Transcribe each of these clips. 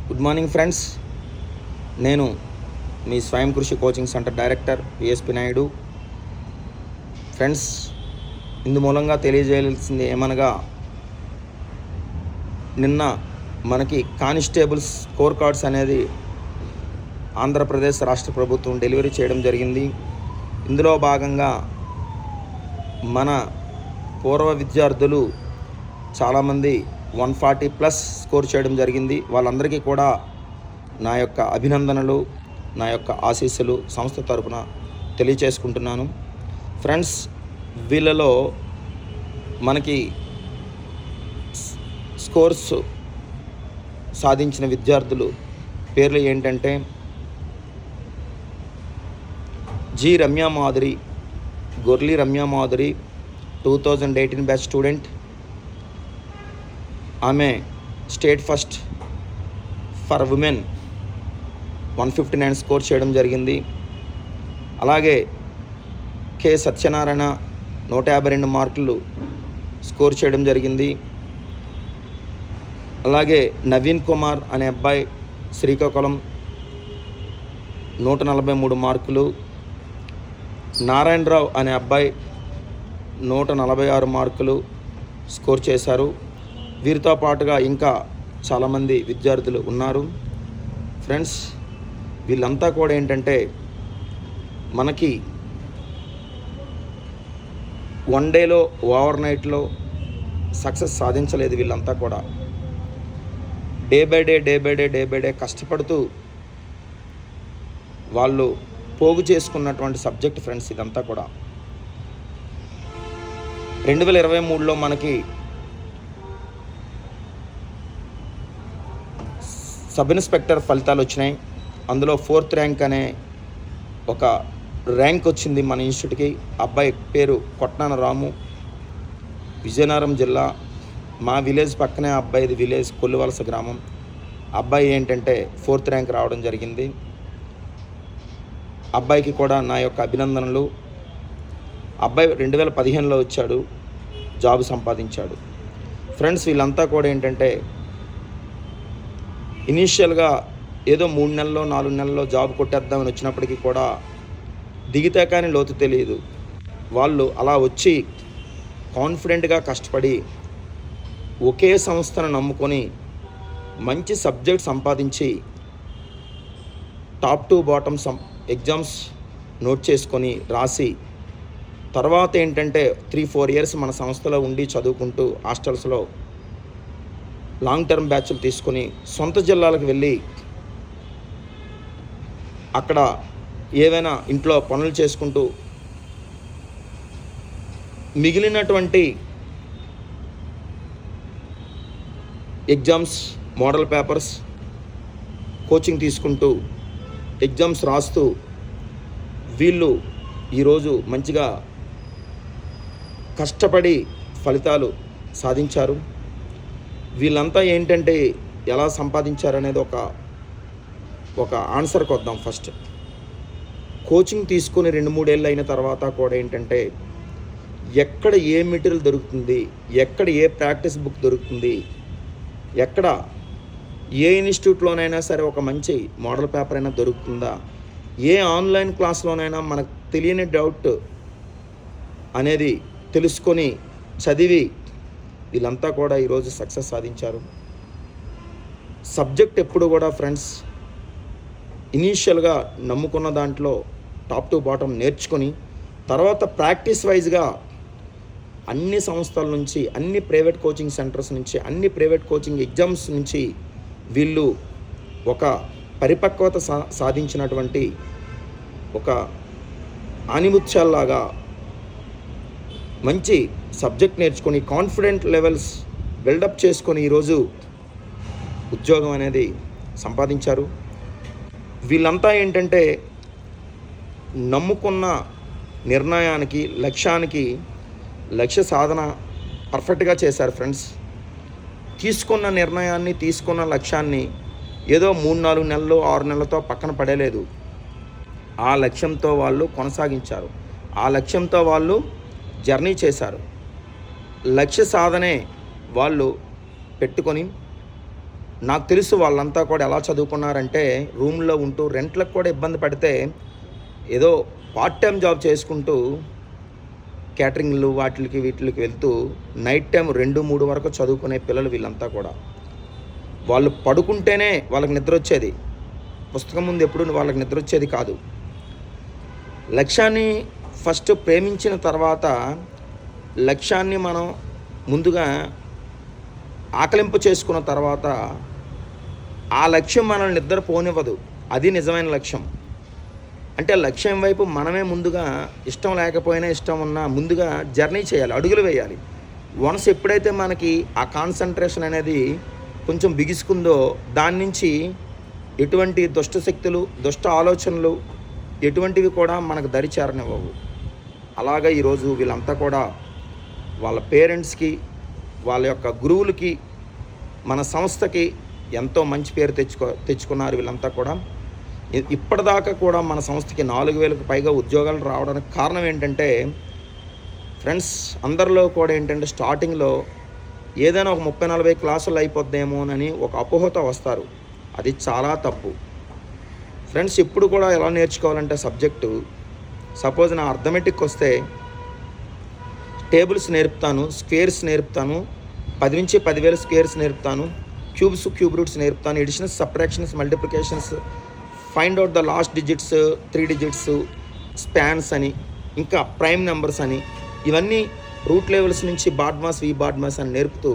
Good morning friends. నేను మీ Swayam Krishi coaching centre director PSP Naidu. Friends, ఇందు మూలంగా తెలియజేయాల్సింది ఏమనగా, నిన్న మనకి కానిస్టేబుల్స్ స్కోర్ కార్డ్స్ అనేది ఆంధ్రప్రదేశ్ రాష్ట్ర ప్రభుత్వం డెలివరీ చేయడం జరిగింది. ఇందులో భాగంగా మన పూర్వ విద్యార్థులు చాలామంది 140+ స్కోర్ చేయడం జరిగింది. వాళ్ళందరికీ కూడా నా యొక్క అభినందనలు, నా యొక్క ఆశీస్సులు సంస్థ తరపున తెలియచేసుకుంటున్నాను. ఫ్రెండ్స్, వీళ్ళలో మనకి స్కోర్స్ సాధించిన విద్యార్థులు పేర్లు ఏంటంటే, G Ramya Madhuri, Gorli Ramya Madhuri 2018 batch student. ఆమె state first for women 159 score చేయడం జరిగింది. అలాగే కె సత్యనారాయణ 152 మార్కులు స్కోర్ చేయడం జరిగింది. అలాగే నవీన్ కుమార్ అనే అబ్బాయి శ్రీకాకుళం 143 మార్కులు. నారాయణరావు అనే అబ్బాయి 146 మార్కులు స్కోర్ చేశారు. వీరితో పాటుగా ఇంకా చాలామంది విద్యార్థులు ఉన్నారు. ఫ్రెండ్స్, వీళ్ళంతా కూడా ఏంటంటే, మనకి వన్ డేలో ఓవర్ నైట్లో సక్సెస్ సాధించలేదు. వీళ్ళంతా కూడా డే బై డే కష్టపడుతూ వాళ్ళు పోగు చేసుకున్నటువంటి సబ్జెక్ట్. ఫ్రెండ్స్, ఇదంతా కూడా 2023లో మనకి సబ్ ఇన్స్పెక్టర్ ఫలితాలు వచ్చినాయి. అందులో 4th ర్యాంక్ అనే ఒక ర్యాంక్ వచ్చింది మన ఇన్స్టిట్యూట్కి. అబ్బాయి పేరు కొట్నాన రాము, విజయనగరం జిల్లా. మా విలేజ్ పక్కనే అబ్బాయిది విలేజ్, కొల్లువలస గ్రామం. అబ్బాయి ఏంటంటే 4th ర్యాంక్ రావడం జరిగింది. అబ్బాయికి కూడా నా యొక్క అభినందనలు. అబ్బాయి 2015లో వచ్చాడు, జాబ్ సంపాదించాడు. ఫ్రెండ్స్, వీళ్ళంతా కూడా ఏంటంటే, ఇనీషియల్గా ఏదో 3 నెలల్లో 4 నెలల్లో జాబ్ కొట్టేద్దామని వచ్చినప్పటికీ కూడా దిగితే కానీ లోతు తెలియదు. వాళ్ళు అలా వచ్చి కాన్ఫిడెంట్గా కష్టపడి ఒకే సంస్థను నమ్ముకొని మంచి సబ్జెక్ట్ సంపాదించి top to bottom exams note చేసుకొని రాసి, తర్వాత ఏంటంటే 3-4 ఇయర్స్ మన సంస్థలో ఉండి చదువుకుంటూ హాస్టల్స్లో లాంగ్ టర్మ్ బ్యాచ్లు తీసుకొని సొంత జిల్లాలకు వెళ్ళి అక్కడ ఏవైనా ఇంట్లో పనులు చేసుకుంటూ మిగిలినటువంటి ఎగ్జామ్స్, మోడల్ పేపర్స్ కోచింగ్ తీసుకుంటూ ఎగ్జామ్స్ రాస్తూ వీళ్ళు ఈరోజు మంచిగా కష్టపడి ఫలితాలు సాధించారు. వీళ్ళంతా ఏంటంటే ఎలా సంపాదించారనేది ఒక ఆన్సర్కి వద్దాం. ఫస్ట్, కోచింగ్ తీసుకొని 2-3 ఏళ్ళు అయిన తర్వాత కూడా ఏంటంటే, ఎక్కడ ఏ మెటీరియల్ దొరుకుతుంది, ఎక్కడ ఏ ప్రాక్టీస్ బుక్ దొరుకుతుంది, ఎక్కడ ఏ ఇన్స్టిట్యూట్లోనైనా సరే ఒక మంచి మోడల్ పేపర్ అయినా దొరుకుతుందా, ఏ ఆన్లైన్ క్లాస్లోనైనా మనకు తెలియని డౌట్ అనేది తెలుసుకొని చదివి వీళ్ళంతా కూడా ఈరోజు సక్సెస్ సాధించారు. సబ్జెక్ట్ ఎప్పుడు కూడా ఫ్రెండ్స్, ఇనీషియల్గా నమ్ముకున్న దాంట్లో టాప్ టు బాటమ్ నేర్చుకొని తర్వాత ప్రాక్టీస్ వైజ్గా అన్ని సంస్థల నుంచి, అన్ని ప్రైవేట్ కోచింగ్ సెంటర్స్ నుంచి, అన్ని ప్రైవేట్ కోచింగ్ ఎగ్జామ్స్ నుంచి వీళ్ళు ఒక పరిపక్వత సాధించినటువంటి ఒక ఆనిముత్యాల్లాగా మంచి సబ్జెక్ట్ నేర్చుకొని కాన్ఫిడెంట్ లెవెల్స్ బిల్డప్ చేసుకొని ఈరోజు ఉద్యోగం అనేది సంపాదించారు. వీళ్ళంతా ఏంటంటే, నమ్ముకున్న నిర్ణయానికి, లక్ష్యానికి, లక్ష్య సాధన పర్ఫెక్ట్గా చేశారు. ఫ్రెండ్స్, తీసుకున్న నిర్ణయాన్ని, తీసుకున్న లక్ష్యాన్ని ఏదో 3-4 నెలలు 6 నెలలతో పక్కన పడేలేదు. ఆ లక్ష్యంతో వాళ్ళు కొనసాగించారు. ఆ లక్ష్యంతో వాళ్ళు జర్నీ చేశారు. లక్ష్య సాధనే వాళ్ళు పెట్టుకొని నాకు తెలుసు వాళ్ళంతా కూడా ఎలా చదువుకున్నారంటే రూమ్లో ఉంటూ రెంట్లకు కూడా ఇబ్బంది పడితే ఏదో పార్ట్ టైం జాబ్ చేసుకుంటూ క్యాటరింగ్లు వీటికి వెళ్తూ నైట్ టైం 2-3 వరకు చదువుకునే పిల్లలు వీళ్ళంతా కూడా. వాళ్ళు పడుకుంటేనే వాళ్ళకి నిద్ర వచ్చేది, పుస్తకం ముందు ఎప్పుడు వాళ్ళకి నిద్ర వచ్చేది కాదు. లక్ష్యాన్ని ఫస్ట్ ప్రేమించిన తర్వాత లక్ష్యాన్ని మనం ముందుగా ఆకలింపు చేసుకున్న తర్వాత ఆ లక్ష్యం మనల్ని నిద్రపోనివ్వదు. అది నిజమైన లక్ష్యం. అంటే లక్ష్యం వైపు మనమే ముందుగా ఇష్టం లేకపోయినా ఇష్టం ఉన్నా ముందుగా జర్నీ చేయాలి, అడుగులు వేయాలి. వన్స్ ఎప్పుడైతే మనకి ఆ కాన్సన్ట్రేషన్ అనేది కొంచెం బిగుసుకుందో దాని నుంచి ఎటువంటి దుష్ట శక్తులు, దుష్ట ఆలోచనలు ఎటువంటివి కూడా మనకు దరి చేరనివ్వవు. అలాగా ఈరోజు వీళ్ళంతా కూడా వాళ్ళ పేరెంట్స్కి, వాళ్ళ యొక్క గురువులకి, మన సంస్థకి ఎంతో మంచి పేరు తెచ్చుకున్నారు వీళ్ళంతా కూడా. ఇప్పటిదాకా కూడా మన సంస్థకి 4,000కు పైగా ఉద్యోగాలు రావడానికి కారణం ఏంటంటే ఫ్రెండ్స్, అందరిలో కూడా ఏంటంటే స్టార్టింగ్లో ఏదైనా ఒక 30-40 క్లాసులు అయిపోద్దేమోనని ఒక అపోహతో వస్తారు. అది చాలా తప్పు ఫ్రెండ్స్. ఇప్పుడు కూడా ఎలా నేర్చుకోవాలంటే సబ్జెక్టు, సపోజ్ నా అర్థమెటిక్ వస్తే టేబుల్స్ నేర్పుతాను, స్క్వేర్స్ నేర్పుతాను, 10 నుంచి 10,000 స్క్వేర్స్ నేర్పుతాను, క్యూబ్స్, క్యూబ్ రూట్స్ నేర్పుతాను, additions, subtractions, multiplications, find out the last digits, 3 digits, spans అని, ఇంకా ప్రైమ్ నెంబర్స్ అని, ఇవన్నీ రూట్ లెవెల్స్ నుంచి బాడ్మాస్, వి బాడ్మాస్ అని నేర్పుతూ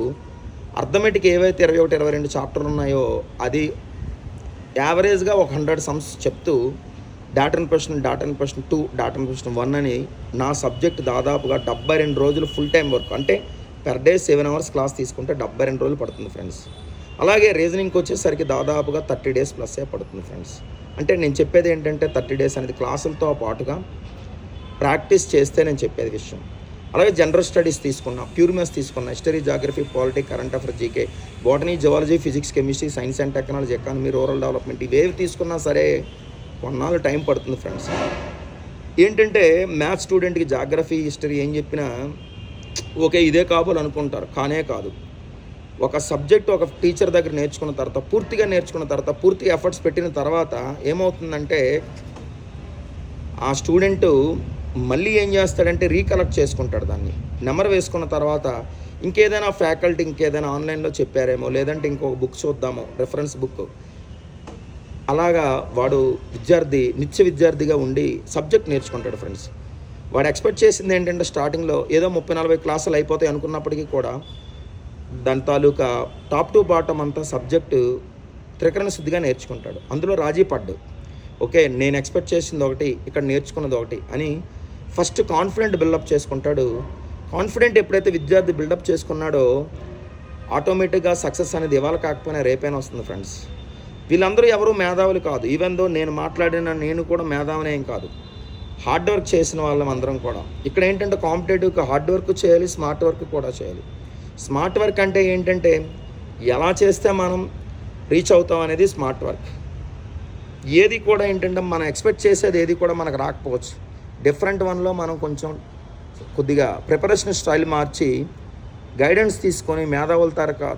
అర్థమెటిక్ ఏవైతే 21, 22 చాప్టర్లు ఉన్నాయో అది యావరేజ్గా ఒక 100 సమ్స్ చెప్తూ dot and question 2, dot and question 1 అని నా సబ్జెక్ట్ దాదాపుగా 72 రోజులు ఫుల్ టైం వర్క్. అంటే పెర్ డే 7 అవర్స్ క్లాస్ తీసుకుంటే 72 రోజులు పడుతుంది ఫ్రెండ్స్. అలాగే రీజనింగ్కి వచ్చేసరికి దాదాపుగా 30 డేస్ ప్లస్సే పడుతుంది ఫ్రెండ్స్. అంటే నేను చెప్పేది ఏంటంటే 30 డేస్ అనేది క్లాసులతో పాటుగా ప్రాక్టీస్ చేస్తే నేను చెప్పేది విషయం. అలాగే జనరల్ స్టడీస్ తీసుకున్నా, ప్యూర్ మ్యాథ్స్ తీసుకున్నా, history, geography, polity, current affair, GK, botany, zoology, physics, chemistry, science and technology, economy, rural development, ఇవేవి తీసుకున్నా సరే కొన్నాళ్ళు టైం పడుతుంది ఫ్రెండ్స్. ఏంటంటే మ్యాథ్స్ స్టూడెంట్కి జాగ్రఫీ, హిస్టరీ ఏం చెప్పినా ఓకే ఇదే కాబోలు అనుకుంటారు, కానే కాదు. ఒక సబ్జెక్ట్ ఒక టీచర్ దగ్గర నేర్చుకున్న తర్వాత, పూర్తిగా నేర్చుకున్న తర్వాత, పూర్తిగా ఎఫర్ట్స్ పెట్టిన తర్వాత ఏమవుతుందంటే ఆ స్టూడెంటు మళ్ళీ ఏం చేస్తాడంటే రీకలెక్ట్ చేసుకుంటాడు. దాన్ని నెంబర్ వేసుకున్న తర్వాత ఇంకేదైనా ఫ్యాకల్టీ ఇంకేదైనా ఆన్లైన్లో చెప్పారేమో, లేదంటే ఇంకొక బుక్ చూద్దామో, రెఫరెన్స్ బుక్, అలాగా వాడు నిత్య విద్యార్థిగా ఉండి సబ్జెక్ట్ నేర్చుకుంటాడు ఫ్రెండ్స్. వాడు ఎక్స్పెక్ట్ చేసింది ఏంటంటే స్టార్టింగ్లో ఏదో 30-40 క్లాసులు అయిపోతాయి అనుకున్నప్పటికీ కూడా దాని తాలూకా టాప్ టు బాటమ్ అంతా సబ్జెక్టు త్రికరణ శుద్ధిగా నేర్చుకుంటాడు. అందులో రాజీ పడ్డు. ఓకే నేను ఎక్స్పెక్ట్ చేసింది ఒకటి, ఇక్కడ నేర్చుకున్నది ఒకటి అని ఫస్ట్ కాన్ఫిడెంట్ బిల్డప్ చేసుకుంటాడు. కాన్ఫిడెంట్ ఎప్పుడైతే విద్యార్థి బిల్డప్ చేసుకున్నాడో ఆటోమేటిక్గా సక్సెస్ అనేది ఇవాళ కాకపోయినా రేపైనా వస్తుంది ఫ్రెండ్స్. వీళ్ళందరూ ఎవరు మేధావులు కాదు. ఈవెన్ దో నేను కూడా మేధావిని ఏం కాదు. హార్డ్ వర్క్ చేసిన వాళ్ళం అందరం కూడా. ఇక్కడ ఏంటంటే కాంపిటేటివ్గా హార్డ్ వర్క్ చేయాలి, స్మార్ట్ వర్క్ కూడా చేయాలి. స్మార్ట్ వర్క్ అంటే ఏంటంటే ఎలా చేస్తే మనం రీచ్ అవుతాం అనేది స్మార్ట్ వర్క్. ఏది కూడా ఏంటంటే మనం ఎక్స్పెక్ట్ చేసేది ఏది కూడా మనకు రాకపోవచ్చు. డిఫరెంట్ వన్లో మనం కొంచెం కొద్దిగా ప్రిపరేషన్ స్టైల్ మార్చి గైడెన్స్ తీసుకొని మేధావుల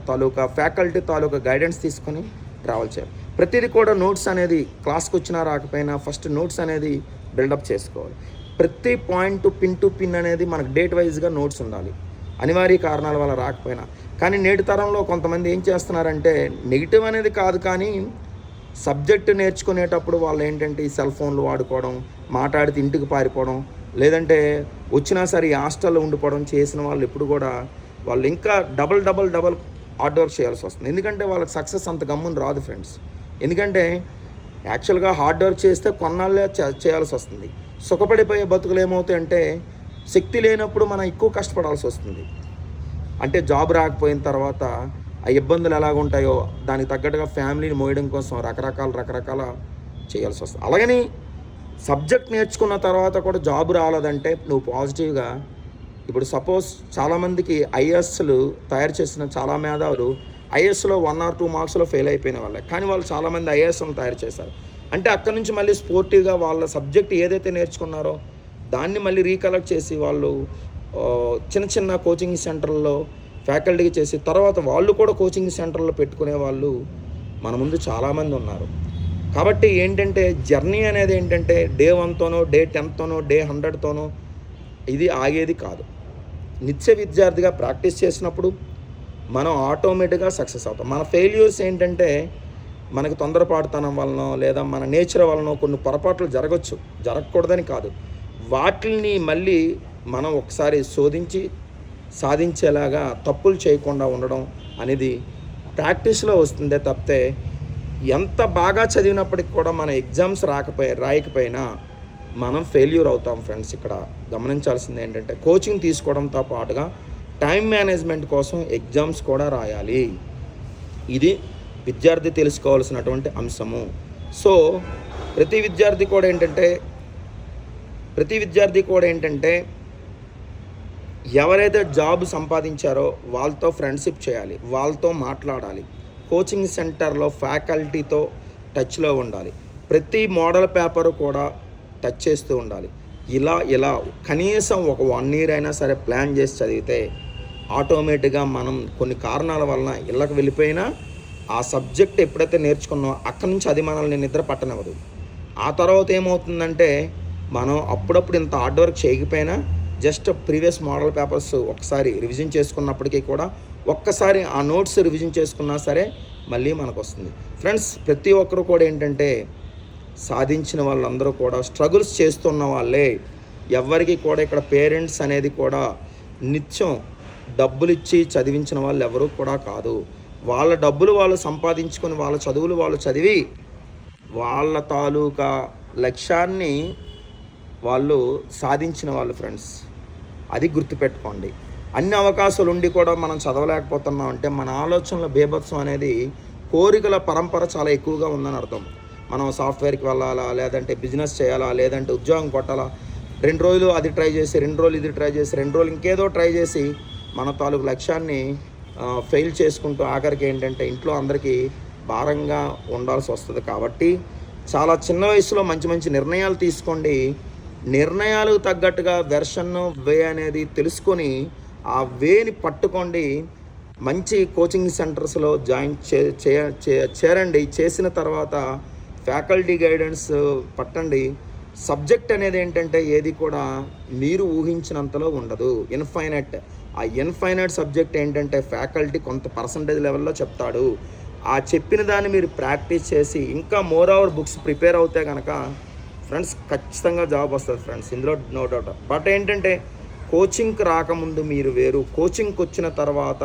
తాలూకా ఫ్యాకల్టీ తాలూకా గైడెన్స్ తీసుకొని ట్రావెల్ చేయాలి. ప్రతిదీ కూడా నోట్స్ అనేది క్లాస్కి వచ్చినా రాకపోయినా ఫస్ట్ నోట్స్ అనేది బిల్డప్ చేసుకోవాలి. ప్రతి పాయింట్ పిన్ టు పిన్ అనేది మనకు డేట్ వైజ్గా నోట్స్ ఉండాలి, అనివార్య కారణాల వల్ల రాకపోయినా. కానీ నేటి తరంలో కొంతమంది ఏం చేస్తున్నారంటే నెగిటివ్ అనేది కాదు, కానీ సబ్జెక్టు నేర్చుకునేటప్పుడు వాళ్ళు ఏంటంటే ఈ సెల్ ఫోన్లు వాడుకోవడం, మాట్లాడితే ఇంటికి పారిపోవడం, లేదంటే వచ్చినా సరే హాస్టల్లో ఉండిపోవడం చేసిన వాళ్ళు ఎప్పుడు కూడా వాళ్ళు ఇంకా డబల్ హార్డ్ వర్క్ చేయాల్సి వస్తుంది. ఎందుకంటే వాళ్ళకి సక్సెస్ అంత గమ్మున రాదు ఫ్రెండ్స్. ఎందుకంటే యాక్చువల్గా హార్డ్ వర్క్ చేస్తే కొన్నాళ్ళే చేయాల్సి వస్తుంది. సుఖపడిపోయే బతుకులు ఏమవుతాయంటే శక్తి లేనప్పుడు మనం ఎక్కువ కష్టపడాల్సి వస్తుంది. అంటే జాబ్ రాకపోయిన తర్వాత ఆ ఇబ్బందులు ఎలాగుంటాయో దానికి తగ్గట్టుగా ఫ్యామిలీని మోయడం కోసం రకరకాల చేయాల్సి వస్తుంది. అలాగని సబ్జెక్ట్ నేర్చుకున్న తర్వాత కూడా జాబ్ రాలేదంటే నువ్వు పాజిటివ్గా ఇప్పుడు సపోజ్ చాలామందికి ఐఏఎస్లు తయారు చేసిన చాలా మేధావులు ఐఏఎస్లో 1 or 2 మార్క్స్లో ఫెయిల్ అయిపోయిన వాళ్ళే, కానీ వాళ్ళు చాలామంది ఐఏఎస్లను తయారు చేశారు. అంటే అక్కడి నుంచి మళ్ళీ స్పోర్టివ్గా వాళ్ళ సబ్జెక్ట్ ఏదైతే నేర్చుకున్నారో దాన్ని మళ్ళీ రీకలెక్ట్ చేసి వాళ్ళు చిన్న కోచింగ్ సెంటర్లో ఫ్యాకల్టీగా చేసి తర్వాత వాళ్ళు కూడా కోచింగ్ సెంటర్లో పెట్టుకునే వాళ్ళు మన ముందు చాలామంది ఉన్నారు. కాబట్టి ఏంటంటే జర్నీ అనేది ఏంటంటే డే 1తోనో, డే 10తోనో, డే 100తోనో ఇది ఆగేది కాదు. నిత్య విద్యార్థిగా ప్రాక్టీస్ చేసినప్పుడు మనం ఆటోమేటిక్గా సక్సెస్ అవుతాం. మన ఫెయిల్యూర్స్ ఏంటంటే మనకు తొందరపాటుతనం వలనో లేదా మన నేచర్ వలనో కొన్ని పొరపాట్లు జరగచ్చు, జరగకూడదని కాదు. వాటిని మళ్ళీ మనం ఒకసారి శోధించి సాధించేలాగా తప్పులు చేయకుండా ఉండడం అనేది ప్రాక్టీస్లో వస్తుందే తప్పితే ఎంత బాగా చదివినప్పటికి కూడా మన ఎగ్జామ్స్ రాయకపోయినా మనం ఫెయిల్యూర్ అవుతాం ఫ్రెండ్స్. ఇక్కడ గమనించాల్సింది ఏంటంటే కోచింగ్ తీసుకోవడంతో పాటుగా టైం మేనేజ్మెంట్ కోసం ఎగ్జామ్స్ కూడా రాయాలి. ఇది విద్యార్థి తెలుసుకోవాల్సినటువంటి అంశము. సో ప్రతి విద్యార్థి కూడా ఏంటంటే ఎవరైతే జాబ్ సంపాదించారో వాళ్ళతో ఫ్రెండ్షిప్ చేయాలి, వాళ్ళతో మాట్లాడాలి, కోచింగ్ సెంటర్లో ఫ్యాకల్టీతో టచ్లో ఉండాలి, ప్రతి మోడల్ పేపర్ కూడా టచ్ చేస్తూ ఉండాలి. ఇలా కనీసం ఒక 1 year అయినా సరే ప్లాన్ చేసి చదివితే ఆటోమేటిక్గా మనం కొన్ని కారణాల వలన ఇళ్ళకి వెళ్ళిపోయినా ఆ సబ్జెక్ట్ ఎప్పుడైతే నేర్చుకున్నామో అక్కడి నుంచి అది మనల్ని నిద్ర పట్టనివ్వదు. ఆ తర్వాత ఏమవుతుందంటే మనం అప్పుడప్పుడు ఇంత హార్డ్ వర్క్ చేయకపోయినా జస్ట్ ప్రీవియస్ మోడల్ పేపర్స్ ఒకసారి రివిజన్ చేసుకున్నప్పటికీ కూడా ఒక్కసారి ఆ నోట్స్ రివిజన్ చేసుకున్నా సరే మళ్ళీ మనకు వస్తుంది. ఫ్రెండ్స్ ప్రతి ఒక్కరు కూడా ఏంటంటే సాధించిన వాళ్ళందరూ కూడా స్ట్రగుల్స్ చేస్తున్న వాళ్ళే. ఎవరికి కూడా ఇక్కడ పేరెంట్స్ అనేది కూడా నిత్యం డబ్బులు ఇచ్చి చదివించిన వాళ్ళు ఎవరు కూడా కాదు. వాళ్ళ డబ్బులు వాళ్ళు సంపాదించుకొని వాళ్ళ చదువులు వాళ్ళు చదివి వాళ్ళ తాలూకా లక్ష్యాన్ని వాళ్ళు సాధించిన వాళ్ళు ఫ్రెండ్స్. అది గుర్తుపెట్టుకోండి. అన్ని అవకాశాలు ఉండి కూడా మనం చదవలేకపోతున్నాం అంటే మన ఆలోచనల బీభత్సం అనేది కోరికల పరంపర చాలా ఎక్కువగా ఉందని అర్థం. మనం సాఫ్ట్వేర్కి వెళ్ళాలా, లేదంటే బిజినెస్ చేయాలా, లేదంటే ఉద్యోగం కొట్టాలా, 2 రోజులు అది ట్రై చేసి 2 రోజులు ఇది ట్రై చేసి 2 రోజులు ఇంకేదో ట్రై చేసి మన తాలూకు లక్ష్యాన్ని ఫెయిల్ చేసుకుంటూ ఆఖరికి ఏంటంటే ఇంట్లో అందరికీ భారంగా ఉండాల్సి వస్తుంది. కాబట్టి చాలా చిన్న వయసులో మంచి నిర్ణయాలు తీసుకోండి. నిర్ణయాలకు తగ్గట్టుగా వెర్షన్ వే అనేది తెలుసుకొని ఆ వేని పట్టుకోండి. మంచి కోచింగ్ సెంటర్స్లో జాయిన్ చేరండి. చేసిన తర్వాత ఫ్యాకల్టీ గైడెన్స్ పట్టండి. సబ్జెక్ట్ అనేది ఏంటంటే ఏది కూడా మీరు ఊహించినంతలో ఉండదు, ఇన్ఫైనైట్. ఆ ఇన్ఫైనైట్ సబ్జెక్ట్ ఏంటంటే ఫ్యాకల్టీ కొంత పర్సంటేజ్ లెవెల్లో చెప్తాడు. ఆ చెప్పిన దాన్ని మీరు ప్రాక్టీస్ చేసి ఇంకా మోర్ ఓవర్ బుక్స్ ప్రిపేర్ అవుతే కనుక ఫ్రెండ్స్ ఖచ్చితంగా జాబ్ వస్తుంది ఫ్రెండ్స్, ఇందులో నో డౌట్. బట్ ఏంటంటే కోచింగ్కి రాకముందు మీరు వేరు, కోచింగ్కి వచ్చిన తర్వాత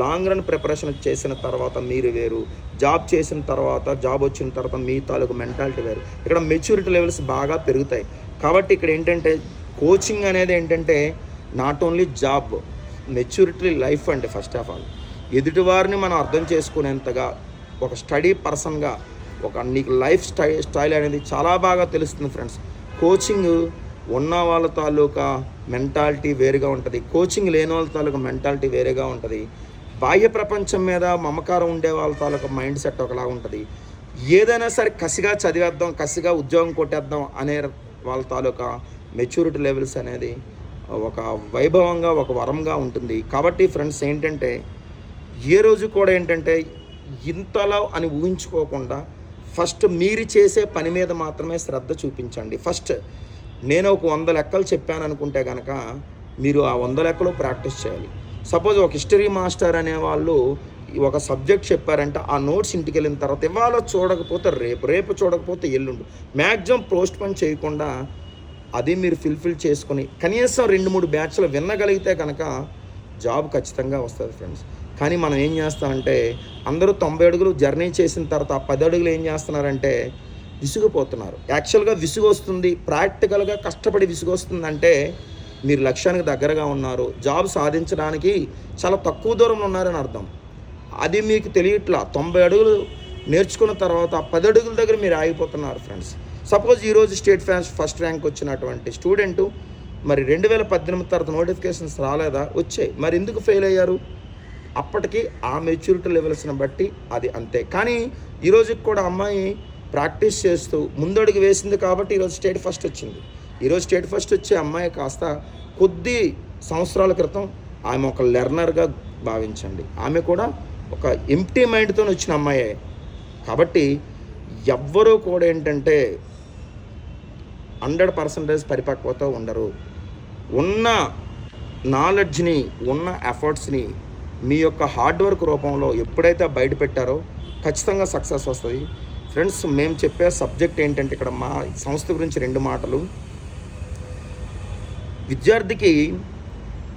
లాంగ్ రన్ ప్రిపరేషన్ చేసిన తర్వాత మీరు వేరు, జాబ్ చేసిన తర్వాత జాబ్ వచ్చిన తర్వాత మీ తాలూకు మెంటాలిటీ వేరు. ఇక్కడ మెచ్యూరిటీ లెవెల్స్ బాగా పెరుగుతాయి. కాబట్టి ఇక్కడ ఏంటంటే కోచింగ్ అనేది ఏంటంటే not only job, maturity life అండి. ఫస్ట్ ఆఫ్ ఆల్ ఎదుటివారిని మనం అర్థం చేసుకునేంతగా ఒక స్టడీ పర్సన్గా నీకు లైఫ్ స్టైల్ అనేది చాలా బాగా తెలుస్తుంది ఫ్రెండ్స్. కోచింగ్ ఉన్న వాళ్ళ తాలూకా మెంటాలిటీ వేరుగా ఉంటుంది, కోచింగ్ లేని వాళ్ళ తాలూకా మెంటాలిటీ వేరేగా ఉంటుంది. బాహ్య ప్రపంచం మీద మమకారం ఉండే వాళ్ళ తాలూకా మైండ్ సెట్ ఒకలా ఉంటుంది. ఏదైనా సరే కసిగా చదివేద్దాం, కసిగా ఉద్యోగం కొట్టేద్దాం అనే వాళ్ళ తాలూకా మెచ్యూరిటీ లెవెల్స్ అనేది ఒక వైభవంగా ఒక వరంగా ఉంటుంది. కాబట్టి ఫ్రెండ్స్ ఏంటంటే ఏ రోజు కూడా ఏంటంటే ఇంతలా అని ఊహించుకోకుండా ఫస్ట్ మీరు చేసే పని మీద మాత్రమే శ్రద్ధ చూపించండి. ఫస్ట్ నేను ఒక 100 లెక్కలు చెప్పాను అనుకుంటే కనుక మీరు ఆ 100 లెక్కలు ప్రాక్టీస్ చేయాలి. సపోజ్ ఒక హిస్టరీ మాస్టర్ అనేవాళ్ళు ఒక సబ్జెక్ట్ చెప్పారంటే ఆ నోట్స్ ఇంటికి వెళ్ళిన తర్వాత ఇవాళ చూడకపోతే రేపు చూడకపోతే ఎల్లుండు మ్యాక్సిమం పోస్ట్ పోన్ చేయకుండా అది మీరు ఫిల్ఫిల్ చేసుకొని కనీసం 2-3 బ్యాచ్లు వినగలిగితే కనుక జాబ్ ఖచ్చితంగా వస్తుంది ఫ్రెండ్స్. కానీ మనం ఏం చేస్తామంటే అందరూ 90 అడుగులు జర్నీ చేసిన తర్వాత 10 అడుగులు ఏం చేస్తున్నారంటే విసుగుపోతున్నారు. యాక్చువల్గా విసుగు వస్తుంది, ప్రాక్టికల్గా కష్టపడి విసుగు వస్తుందంటే మీరు లక్ష్యానికి దగ్గరగా ఉన్నారు, జాబ్ సాధించడానికి చాలా తక్కువ దూరంలో ఉన్నారని అర్థం. అది మీకు తెలియట్లా. 90 అడుగులు నేర్చుకున్న తర్వాత 10 అడుగుల దగ్గర మీరు ఆగిపోతున్నారు ఫ్రెండ్స్. సపోజ్ ఈరోజు స్టేట్ ఫస్ట్ ర్యాంక్ వచ్చినటువంటి స్టూడెంటు మరి 2018 తర్వాత నోటిఫికేషన్స్ రాలేదా? వచ్చాయి. మరి ఎందుకు ఫెయిల్ అయ్యారు? అప్పటికి ఆ మెచ్యూరిటీ లెవెల్స్ని బట్టి అది అంతే. కానీ ఈరోజుకి కూడా అమ్మాయి ప్రాక్టీస్ చేస్తూ ముందడుగు వేసింది కాబట్టి ఈరోజు స్టేట్ ఫస్ట్ వచ్చింది. ఈరోజు స్టేట్ ఫస్ట్ వచ్చే అమ్మాయి కాస్త కొద్ది సంవత్సరాల క్రితం ఆమె ఒక లెర్నర్గా భావించండి. ఆమె కూడా ఒక ఎంప్టీ మైండ్తో వచ్చిన అమ్మాయే. కాబట్టి ఎవ్వరూ కూడా ఏంటంటే 100% పరిపక్వత ఉండరు. ఉన్న నాలెడ్జ్ని, ఉన్న ఎఫర్ట్స్ని మీ యొక్క హార్డ్ వర్క్ రూపంలో ఎప్పుడైతే బయట పెట్టారో ఖచ్చితంగా సక్సెస్ వస్తుంది. ఫ్రెండ్స్, మేము చెప్పే సబ్జెక్ట్ ఏంటంటే ఇక్కడ మా సంస్థ గురించి 2 మాటలు. విద్యార్థికి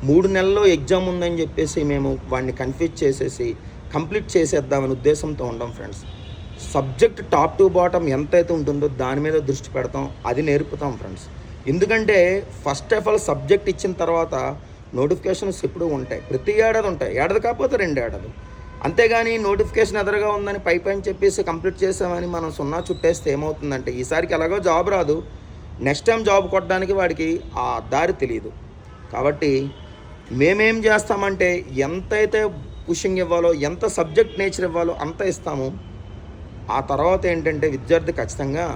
3 నెలల్లో ఎగ్జామ్ ఉందని చెప్పేసి మేము వాడిని కన్ఫ్యూజ్ చేసేసి కంప్లీట్ చేసేద్దామనే ఉద్దేశంతో ఉండం friends. Subject top to bottom ఎంతైతే ఉంటుందో దాని మీద దృష్టి పెడతాం, అది నేర్పుతాం ఫ్రెండ్స్. ఎందుకంటే ఫస్ట్ ఆఫ్ ఆల్ సబ్జెక్ట్ ఇచ్చిన తర్వాత నోటిఫికేషన్స్ ఎప్పుడూ ఉంటాయి, ప్రతి ఏడాది ఉంటాయి, ఏడాది కాకపోతే 2 ఏడాది. అంతేగాని నోటిఫికేషన్ ఎదురుగా ఉందని పైపైన చెప్పేసి కంప్లీట్ చేసామని మనం సున్నా చుట్టేస్తే ఏమవుతుందంటే ఈసారికి ఎలాగో జాబ్ రాదు, నెక్స్ట్ టైం జాబ్ కొట్టడానికి వాడికి ఆ దారి తెలియదు. కాబట్టి మేమేం చేస్తామంటే ఎంతైతే పుషింగ్ ఇవ్వాలో, ఎంత సబ్జెక్ట్ నేచర్ ఇవ్వాలో అంత ఇస్తాము. ఆ తర్వాత ఏంటంటే విద్యార్థి ఖచ్చితంగా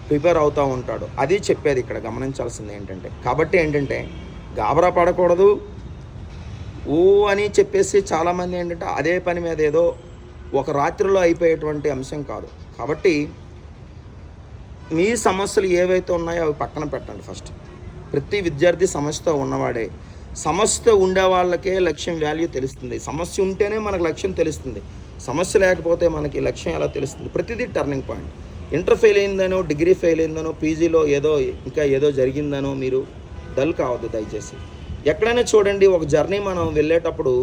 ప్రిపేర్ అవుతూ ఉంటాడు. అది చెప్పేది ఇక్కడ గమనించాల్సింది ఏంటంటే. కాబట్టి ఏంటంటే గాబరా పడకూడదు. ఓ అని చెప్పేసి చాలామంది ఏంటంటే అదే పని మీద ఏదో ఒక రాత్రిలో అయిపోయేటువంటి అంశం కాదు. కాబట్టి మీ సమస్యలు ఏవైతే ఉన్నాయో అవి పక్కన పెట్టండి. ఫస్ట్ ప్రతి విద్యార్థి సమస్యతో ఉన్నవాడే. సమస్య ఉండే వాళ్ళకే లక్ష్యం వాల్యూ తెలుస్తుంది. సమస్య ఉంటేనే మనకు లక్ష్యం తెలుస్తుంది. సమస్య లేకపోతే మనకి లక్ష్యం ఎలా తెలుస్తుంది? ప్రతిదీ టర్నింగ్ పాయింట్. ఇంటర్ ఫెయిల్ అయిందనో, డిగ్రీ ఫెయిల్ అయిందనో, పీజీలో ఇంకా ఏదో జరిగిందనో మీరు డల్ కావద్దు దయచేసి. ఎక్కడైనా చూడండి, ఒక జర్నీ మనం వెళ్ళేటప్పుడు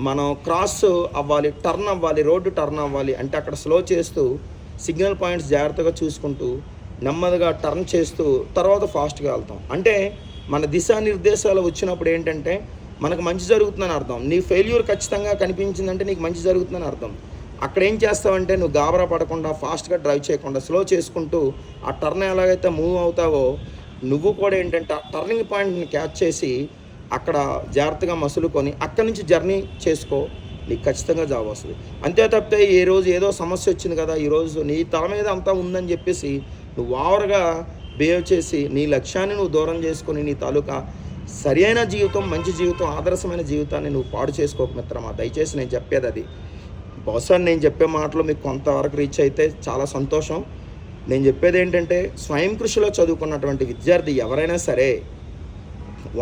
మనం క్రాస్ అవ్వాలి, టర్న్ అవ్వాలి, రోడ్డు టర్న్ అవ్వాలి అంటే అక్కడ స్లో చేస్తూ సిగ్నల్ పాయింట్స్ జాగ్రత్తగా చూసుకుంటూ నెమ్మదిగా టర్న్ చేస్తూ తర్వాత ఫాస్ట్గా వెళ్తాం. అంటే మన దిశానిర్దేశాలు వచ్చినప్పుడు ఏంటంటే మనకు మంచి జరుగుతుందని అర్థం. నీ ఫెయిల్యూర్ ఖచ్చితంగా కనిపించిందంటే నీకు మంచి జరుగుతుందని అర్థం. అక్కడ ఏం చేస్తావంటే నువ్వు గాబరా పడకుండా, ఫాస్ట్గా డ్రైవ్ చేయకుండా స్లో చేసుకుంటూ ఆ టర్న్ ఎలాగైతే మూవ్ అవుతావో నువ్వు కూడా ఏంటంటే ఆ టర్నింగ్ పాయింట్ని క్యాచ్ చేసి అక్కడ జాగ్రత్తగా మసులుకొని అక్కడి నుంచి జర్నీ చేసుకో, నీకు ఖచ్చితంగా జాబ్ వస్తుంది. అంతే తప్పితే ఏ రోజు ఏదో సమస్య వచ్చింది కదా, ఈరోజు నీ తల మీద అంతా ఉందని చెప్పేసి నువ్వు ఓవర్గా బిహేవ్ చేసి నీ లక్ష్యాన్ని నువ్వు దూరం చేసుకొని నీ తాలూకా సరైన జీవితం, మంచి జీవితం, ఆదర్శమైన జీవితాన్ని నువ్వు పాడు చేసుకోక మిత్రమా. దయచేసి నేను చెప్పేది అది. బహుశా నేను చెప్పే మాటలు మీకు కొంతవరకు రీచ్ అయితే చాలా సంతోషం. నేను చెప్పేది ఏంటంటే స్వయం కృషిలో చదువుకున్నటువంటి విద్యార్థి ఎవరైనా సరే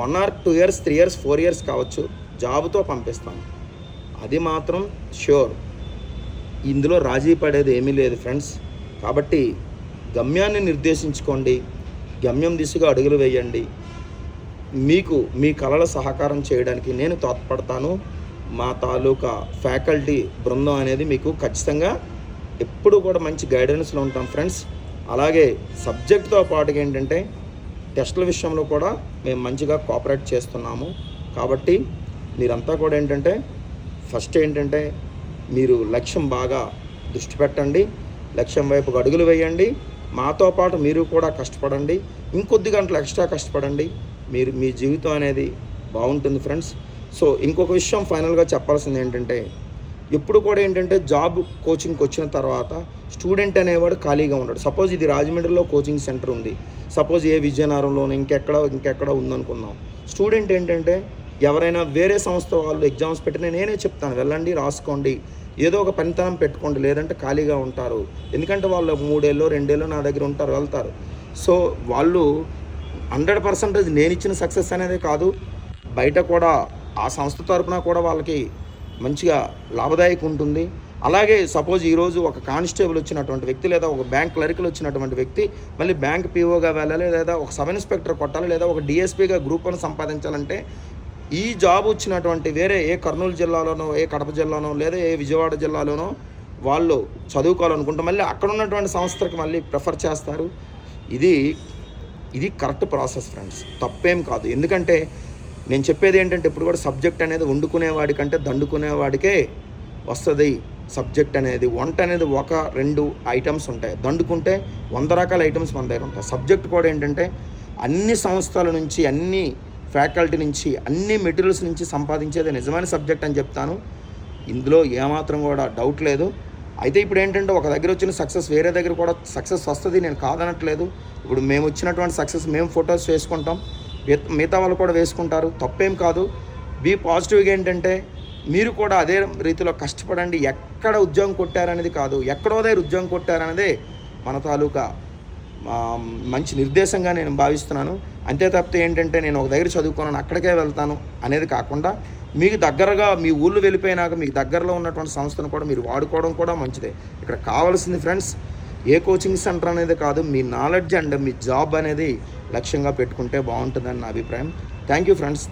1 or 2 years, 3 years, 4 years కావచ్చు, జాబ్తో పంపిస్తాం. అది మాత్రం ష్యూర్. ఇందులో రాజీ పడేది ఏమీ లేదు ఫ్రెండ్స్. కాబట్టి గమ్యాన్ని నిర్దేశించుకోండి, గమ్యం దిశగా అడుగులు వేయండి. మీకు మీ కళల సహకారం చేయడానికి నేను తోడ్పడతాను. మా తాలూకా ఫ్యాకల్టీ బృందం అనేది మీకు ఖచ్చితంగా ఎప్పుడు కూడా మంచి గైడెన్స్లో ఉంటాం ఫ్రెండ్స్. అలాగే సబ్జెక్ట్తో పాటుగా ఏంటంటే టెస్టుల విషయంలో కూడా మేము మంచిగా కోఆపరేట్ చేస్తున్నాము. కాబట్టి మీరంతా కూడా ఏంటంటే ఫస్ట్ ఏంటంటే మీరు లక్ష్యం బాగా దృష్టి పెట్టండి, లక్ష్యం వైపుకు అడుగులు వేయండి. మాతో పాటు మీరు కూడా కష్టపడండి, ఇంకొద్ది గంటలు ఎక్స్ట్రా కష్టపడండి. మీ జీవితం అనేది బాగుంటుంది ఫ్రెండ్స్. సో ఇంకొక విషయం ఫైనల్గా చెప్పాల్సింది ఏంటంటే ఎప్పుడు కూడా ఏంటంటే జాబ్ కోచింగ్కి వచ్చిన తర్వాత స్టూడెంట్ అనేవాడు ఖాళీగా ఉన్నాడు. సపోజ్ ఇది రాజమండ్రిలో కోచింగ్ సెంటర్ ఉంది, సపోజ్ ఏ విజయనగరంలోనే ఇంకెక్కడ ఉందనుకుందాం. స్టూడెంట్ ఏంటంటే ఎవరైనా వేరే సంస్థ వాళ్ళు ఎగ్జామ్స్ పెట్టినా నేనే చెప్తాను, వెళ్ళండి రాసుకోండి, ఏదో ఒక పనితనం పెట్టుకోండి, లేదంటే ఖాళీగా ఉంటారు. ఎందుకంటే వాళ్ళు 3 ఏళ్ళు 2 ఏళ్ళు నా దగ్గర ఉంటారు, వెళ్తారు. సో వాళ్ళు 100% నేను ఇచ్చిన సక్సెస్ అనేది కాదు, బయట కూడా ఆ సంస్థ తరపున కూడా వాళ్ళకి మంచిగా లాభదాయకం ఉంటుంది. అలాగే సపోజ్ ఈరోజు ఒక కానిస్టేబుల్ వచ్చినటువంటి వ్యక్తి లేదా ఒక బ్యాంక్ క్లరికల్ వచ్చినటువంటి వ్యక్తి మళ్ళీ బ్యాంక్ పీఓగా వెళ్ళాలి, లేదా ఒక సబ్ ఇన్స్పెక్టర్ కొట్టాలి, లేదా ఒక డిఎస్పీగా గ్రూప్ 1 సంపాదించాలంటే ఈ జాబ్ వచ్చినటువంటి వేరే ఏ కర్నూలు జిల్లాలోనో, ఏ కడప జిల్లానో, లేదా ఏ విజయవాడ జిల్లాలోనో వాళ్ళు చదువుకోవాలనుకుంటే మళ్ళీ అక్కడ ఉన్నటువంటి సంస్థలకు మళ్ళీ ప్రిఫర్ చేస్తారు. ఇది కరెక్ట్ ప్రాసెస్ ఫ్రెండ్స్, తప్పేం కాదు. ఎందుకంటే నేను చెప్పేది ఏంటంటే ఇప్పుడు కూడా సబ్జెక్ట్ అనేది వండుకునేవాడికంటే దండుకునేవాడికే వస్తుంది. సబ్జెక్ట్ అనేది వంట అనేది 1-2 ఐటమ్స్ ఉంటాయి, దండుకుంటే 100 రకాల ఐటమ్స్ మన దగ్గర ఉంటాయి. సబ్జెక్ట్ కూడా ఏంటంటే అన్ని సంస్థల నుంచి, అన్ని ఫ్యాకల్టీ నుంచి, అన్ని మెటీరియల్స్ నుంచి సంపాదించేది నిజమైన సబ్జెక్ట్ అని చెప్తాను. ఇందులో ఏమాత్రం కూడా డౌట్ లేదు. అయితే ఇప్పుడు ఏంటంటే ఒక దగ్గర వచ్చిన సక్సెస్ వేరే దగ్గర కూడా సక్సెస్ వస్తుంది, నేను కాదనట్లేదు. ఇప్పుడు మేము వచ్చినటువంటి సక్సెస్ మేము ఫొటోస్ వేసుకుంటాం, మిగతా వాళ్ళు కూడా వేసుకుంటారు, తప్పేం కాదు. బీ పాజిటివ్గా ఏంటంటే మీరు కూడా అదే రీతిలో కష్టపడండి. ఎక్కడ ఉద్యోగం కొట్టారనేది కాదు, ఎక్కడో దగ్గర ఉద్యోగం కొట్టారనేదే మన తాలూకా మంచి నిర్దేశంగా నేను భావిస్తున్నాను. అంతే తప్పితే ఏంటంటే నేను ఒక దగ్గర చదువుకున్నాను అక్కడికే వెళ్తాను అనేది కాకుండా, మీకు దగ్గరగా మీ ఊళ్ళు వెళ్ళిపోయినాక మీకు దగ్గరలో ఉన్నటువంటి సంస్థను కూడా మీరు వాడుకోవడం కూడా మంచిదే. ఇక్కడ కావాల్సింది ఫ్రెండ్స్ ఏ కోచింగ్ సెంటర్ అనేది కాదు, మీ నాలెడ్జ్ అండ్ మీ జాబ్ అనేది లక్ష్యంగా పెట్టుకుంటే బాగుంటుందని నా అభిప్రాయం. Thank you friends.